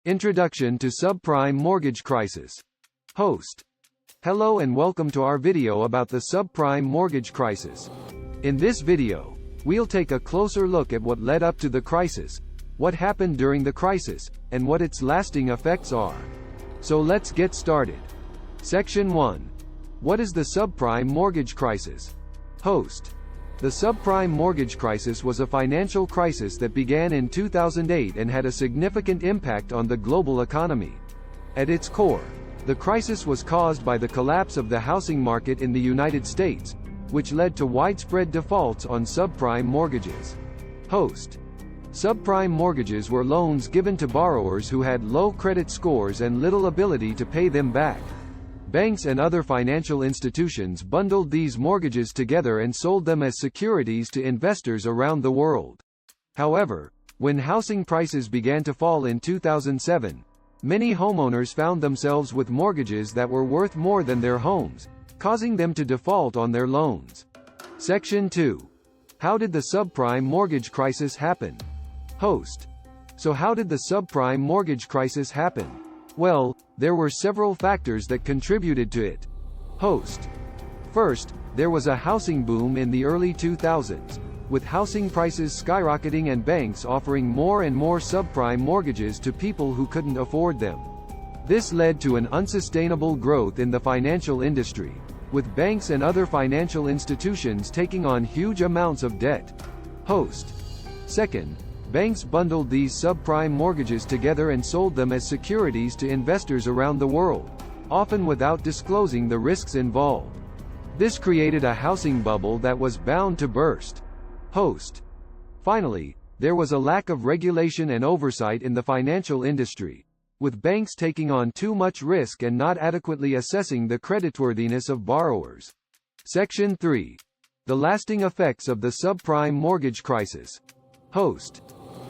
Introduction to Subprime Mortgage Crisis. Host. Hello and welcome to our video about the subprime mortgage crisis. In this video, we'll take a closer look at what led up to the crisis, what happened during the crisis, and what its lasting effects are. So let's get started. Section 1. What is the subprime mortgage crisis? Host. The subprime mortgage crisis was a financial crisis that began in 2008 and had a significant impact on the global economy. At its core, the crisis was caused by the collapse of the housing market in the United States, which led to widespread defaults on subprime mortgages. Host. Subprime mortgages were loans given to borrowers who had low credit scores and little ability to pay them back. Banks and other financial institutions bundled these mortgages together and sold them as securities to investors around the world. However, when housing prices began to fall in 2007, many homeowners found themselves with mortgages that were worth more than their homes, causing them to default on their loans. Section 2. How did the subprime mortgage crisis happen? Host. So how did the subprime mortgage crisis happen? Well, there were several factors that contributed to it. Host. First, there was a housing boom in the early 2000s, with housing prices skyrocketing and banks offering more and more subprime mortgages to people who couldn't afford them. This led to an unsustainable growth in the financial industry, with banks and other financial institutions taking on huge amounts of debt. Host. Second, banks bundled these subprime mortgages together and sold them as securities to investors around the world, often without disclosing the risks involved. This created a housing bubble that was bound to burst. Host. Finally, there was a lack of regulation and oversight in the financial industry, with banks taking on too much risk and not adequately assessing the creditworthiness of borrowers. Section 3. The lasting effects of the subprime mortgage crisis. Host.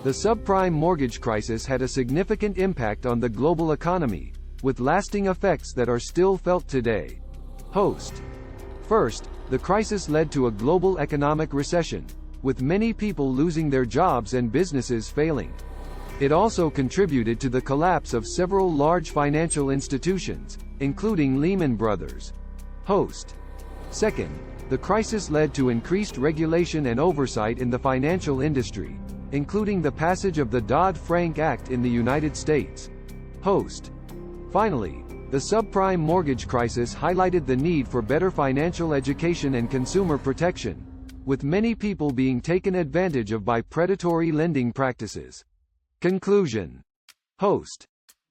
The subprime mortgage crisis had a significant impact on the global economy, with lasting effects that are still felt today. Host. First, the crisis led to a global economic recession, with many people losing their jobs and businesses failing. It also contributed to the collapse of several large financial institutions, including Lehman Brothers. Host. Second, the crisis led to increased regulation and oversight in the financial industry, including the passage of the Dodd-Frank Act in the United States. Host. Finally, the subprime mortgage crisis highlighted the need for better financial education and consumer protection, with many people being taken advantage of by predatory lending practices. Conclusion. Host.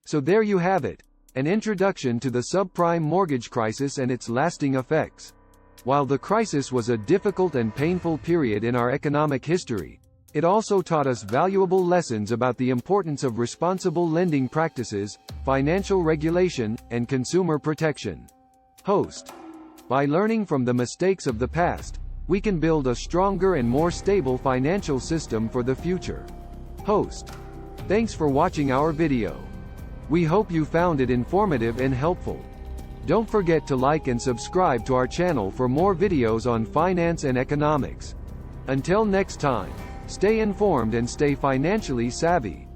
So there you have it, an introduction to the subprime mortgage crisis and its lasting effects. While the crisis was a difficult and painful period in our economic history, it also taught us valuable lessons about the importance of responsible lending practices, financial regulation, and consumer protection. Host. By learning from the mistakes of the past, we can build a stronger and more stable financial system for the future. Host. Thanks for watching our video. We hope you found it informative and helpful. Don't forget to like and subscribe to our channel for more videos on finance and economics. Until next time, stay informed and stay financially savvy.